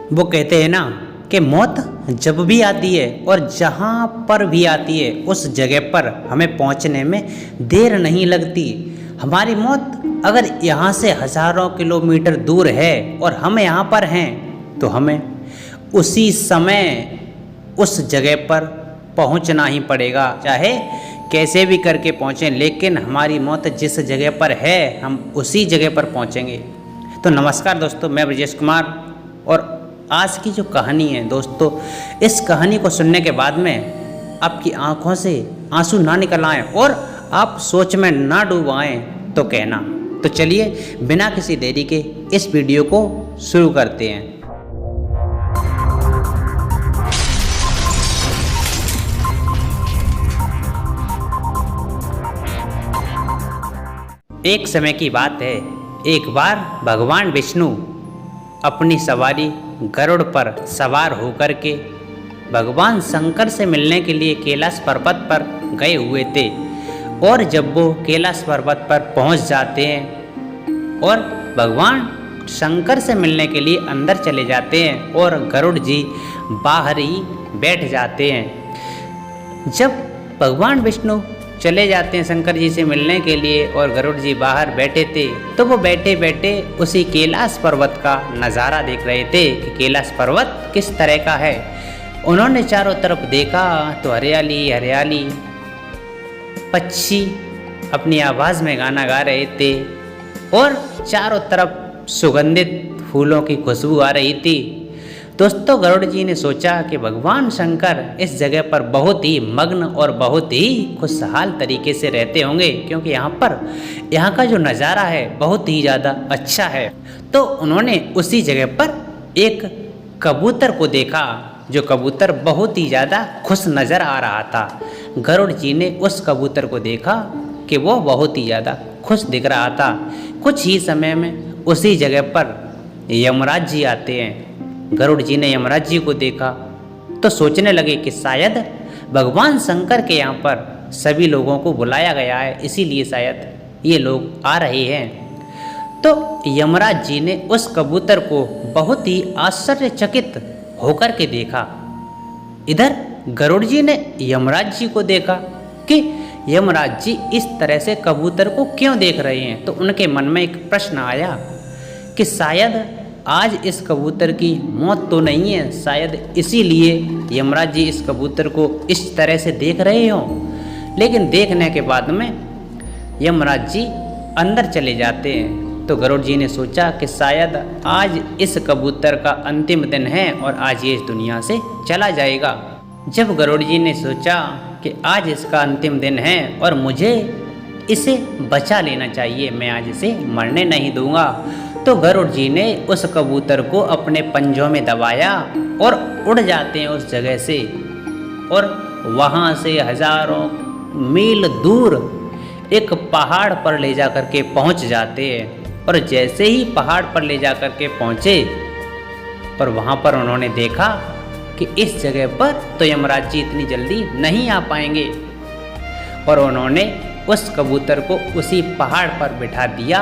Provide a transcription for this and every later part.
वो कहते हैं ना कि मौत जब भी आती है और जहाँ पर भी आती है उस जगह पर हमें पहुँचने में देर नहीं लगती। हमारी मौत अगर यहाँ से हज़ारों किलोमीटर दूर है और हम यहाँ पर हैं तो हमें उसी समय उस जगह पर पहुँचना ही पड़ेगा, चाहे कैसे भी करके पहुँचें, लेकिन हमारी मौत जिस जगह पर है हम उसी जगह पर पहुँचेंगे। तो नमस्कार दोस्तों, मैं ब्रजेश कुमार और आज की जो कहानी है दोस्तों, इस कहानी को सुनने के बाद में आपकी आंखों से आंसू ना निकल आएं और आप सोच में ना डूब आएं तो कहना। तो चलिए बिना किसी देरी के इस वीडियो को शुरू करते हैं। एक समय की बात है, एक बार भगवान विष्णु अपनी सवारी गरुड़ पर सवार होकर के भगवान शंकर से मिलने के लिए कैलाश पर्वत पर गए हुए थे। और जब वो कैलाश पर्वत पर पहुंच जाते हैं और भगवान शंकर से मिलने के लिए अंदर चले जाते हैं और गरुड़ जी बाहर ही बैठ जाते हैं। जब भगवान विष्णु चले जाते हैं शंकर जी से मिलने के लिए और गरुड़ जी बाहर बैठे थे, तो वो बैठे बैठे उसी कैलाश पर्वत का नज़ारा देख रहे थे कि कैलाश पर्वत किस तरह का है। उन्होंने चारों तरफ देखा तो हरियाली हरियाली, पक्षी अपनी आवाज़ में गाना गा रहे थे और चारों तरफ सुगंधित फूलों की खुशबू आ रही थी। दोस्तों, गरुड़ जी ने सोचा कि भगवान शंकर इस जगह पर बहुत ही मग्न और बहुत ही खुशहाल तरीके से रहते होंगे, क्योंकि यहाँ का जो नज़ारा है बहुत ही ज़्यादा अच्छा है। तो उन्होंने उसी जगह पर एक कबूतर को देखा, जो कबूतर बहुत ही ज़्यादा खुश नज़र आ रहा था। गरुड़ जी ने उस कबूतर को देखा कि वो बहुत ही ज़्यादा खुश दिख रहा था। कुछ ही समय में उसी जगह पर यमराज जी आते हैं। गरुड़ जी ने यमराज जी को देखा तो सोचने लगे कि शायद भगवान शंकर के यहाँ पर सभी लोगों को बुलाया गया है, इसीलिए शायद ये लोग आ रहे हैं। तो यमराज जी ने उस कबूतर को बहुत ही आश्चर्यचकित होकर के देखा। इधर गरुड़ जी ने यमराज जी को देखा कि यमराज जी इस तरह से कबूतर को क्यों देख रहे हैं। तो उनके मन में एक प्रश्न आया कि शायद आज इस कबूतर की मौत तो नहीं है, शायद इसीलिए यमराज जी इस कबूतर को इस तरह से देख रहे हों। लेकिन देखने के बाद में यमराज जी अंदर चले जाते हैं। तो गरुड़ जी ने सोचा कि शायद आज इस कबूतर का अंतिम दिन है और आज ये इस दुनिया से चला जाएगा। जब गरुड़ जी ने सोचा कि आज इसका अंतिम दिन है और मुझे इसे बचा लेना चाहिए, मैं आज इसे मरने नहीं दूंगा, तो गरुड़ जी ने उस कबूतर को अपने पंजों में दबाया और उड़ जाते हैं उस जगह से। और वहाँ से हजारों मील दूर एक पहाड़ पर ले जा कर के पहुँच जाते हैं। और जैसे ही पहाड़ पर ले जा कर के पहुँचे और वहाँ पर उन्होंने देखा कि इस जगह पर तो यमराज जी इतनी जल्दी नहीं आ पाएंगे। और उन्होंने उस कबूतर को उसी पहाड़ पर बिठा दिया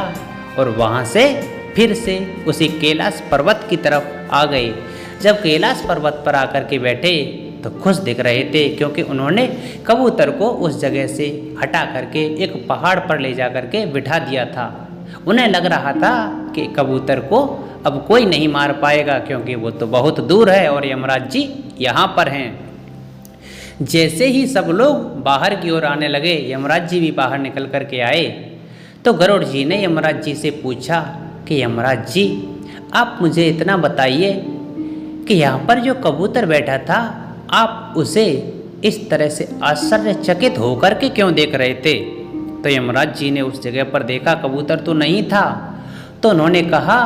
और वहाँ से फिर से उसी कैलाश पर्वत की तरफ आ गए। जब कैलाश पर्वत पर आकर के बैठे तो खुश दिख रहे थे, क्योंकि उन्होंने कबूतर को उस जगह से हटा करके एक पहाड़ पर ले जा करके बिठा दिया था। उन्हें लग रहा था कि कबूतर को अब कोई नहीं मार पाएगा, क्योंकि वो तो बहुत दूर है और यमराज जी यहाँ पर हैं। जैसे ही सब लोग बाहर की ओर आने लगे, यमराज जी भी बाहर निकल कर के आए। तो गरुड़ जी ने यमराज जी से पूछा कि यमराज जी, आप मुझे इतना बताइए कि यहाँ पर जो कबूतर बैठा था, आप उसे इस तरह से आश्चर्यचकित होकर के क्यों देख रहे थे। तो यमराज जी ने उस जगह पर देखा, कबूतर तो नहीं था। तो उन्होंने कहा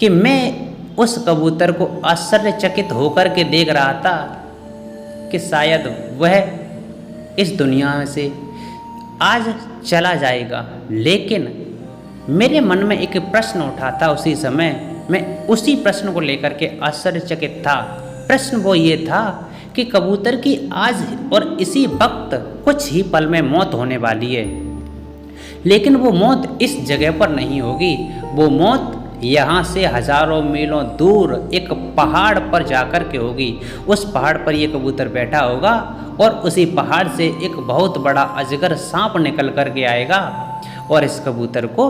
कि मैं उस कबूतर को आश्चर्यचकित होकर के देख रहा था कि शायद वह इस दुनिया से आज चला जाएगा। लेकिन मेरे मन में एक प्रश्न उठा था उसी समय, मैं उसी प्रश्न को लेकर के आश्चर्यचकित था। प्रश्न वो ये था कि कबूतर की आज और इसी वक्त कुछ ही पल में मौत होने वाली है, लेकिन वो मौत इस जगह पर नहीं होगी, वो मौत यहाँ से हजारों मीलों दूर एक पहाड़ पर जाकर के होगी। उस पहाड़ पर ये कबूतर बैठा होगा और उसी पहाड़ से एक बहुत बड़ा अजगर सांप निकल कर के आएगा और इस कबूतर को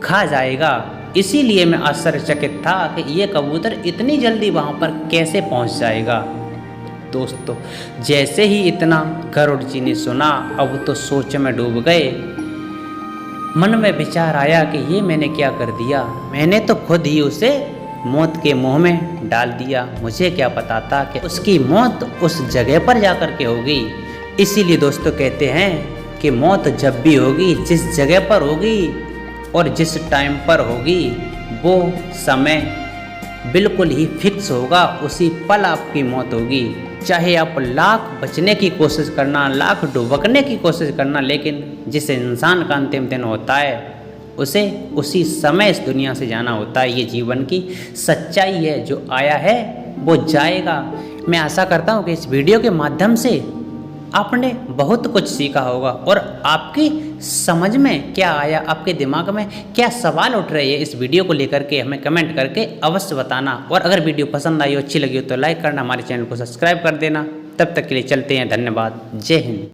खा जाएगा। इसीलिए मैं आश्चर्यचकित था कि ये कबूतर इतनी जल्दी वहाँ पर कैसे पहुँच जाएगा। दोस्तों, जैसे ही इतना गरुड़ जी ने सुना, अब तो सोच में डूब गए। मन में विचार आया कि ये मैंने क्या कर दिया, मैंने तो खुद ही उसे मौत के मुंह में डाल दिया। मुझे क्या पता था कि उसकी मौत उस जगह पर जाकर के होगी। इसीलिए दोस्तों कहते हैं कि मौत जब भी होगी, जिस जगह पर होगी और जिस टाइम पर होगी, वो समय बिल्कुल ही फिक्स होगा। उसी पल आपकी मौत होगी। चाहे आप लाख बचने की कोशिश करना, लाख डुबकने की कोशिश करना, लेकिन जिस इंसान का अंतिम दिन होता है उसे उसी समय इस दुनिया से जाना होता है। ये जीवन की सच्चाई है। जो आया है वो जाएगा। मैं आशा करता हूँ कि इस वीडियो के माध्यम से आपने बहुत कुछ सीखा होगा और आपकी समझ में क्या आया, आपके दिमाग में क्या सवाल उठ रहे हैं, इस वीडियो को लेकर के हमें कमेंट करके अवश्य बताना। और अगर वीडियो पसंद आई हो, अच्छी लगी हो तो लाइक करना, हमारे चैनल को सब्सक्राइब कर देना। तब तक के लिए चलते हैं। धन्यवाद। जय हिंद।